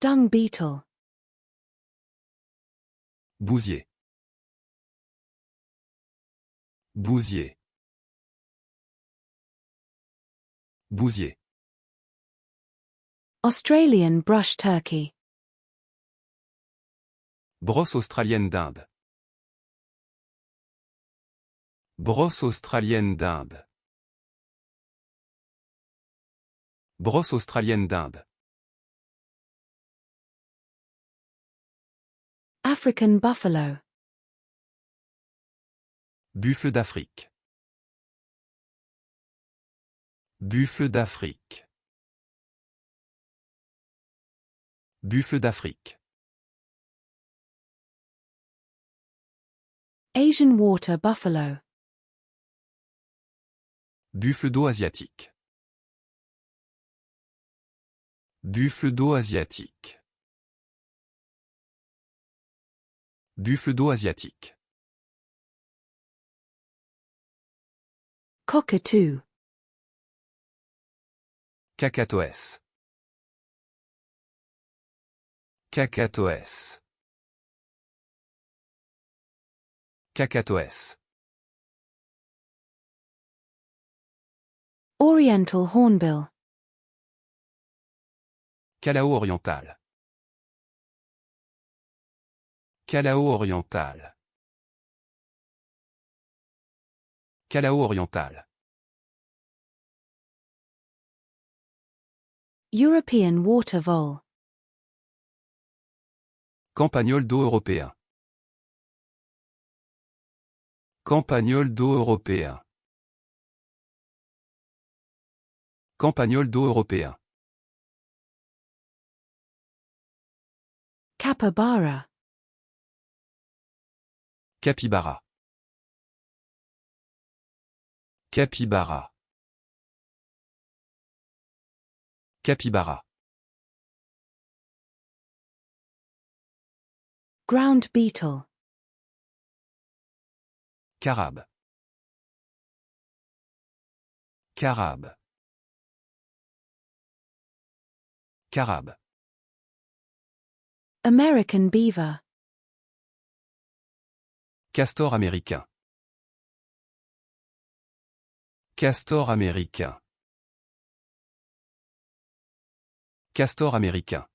Dung beetle. Bousier. Bousier. Bousier. Australian brush turkey. Brosse australienne d'Inde. Brosse australienne d'Inde. Brosse australienne d'Inde. African buffalo. Buffle d'Afrique. Buffle d'Afrique. Buffle d'Afrique. Asian water buffalo. Buffle d'eau asiatique. Buffle d'eau asiatique. Buffle d'eau asiatique. Cockatoo. Cacatoès. Cacatoès. Cacatoès. Oriental hornbill. Calao oriental. Calao oriental. Calao oriental. European water vole. Campagnol d'eau européen. Campagnol d'eau européen. Campagnol d'eau européen. Capybara. Capybara. Capybara. Capybara. Ground beetle. Carabe. Carabe. Carabe. American beaver. Castor américain. Castor américain. Castor américain.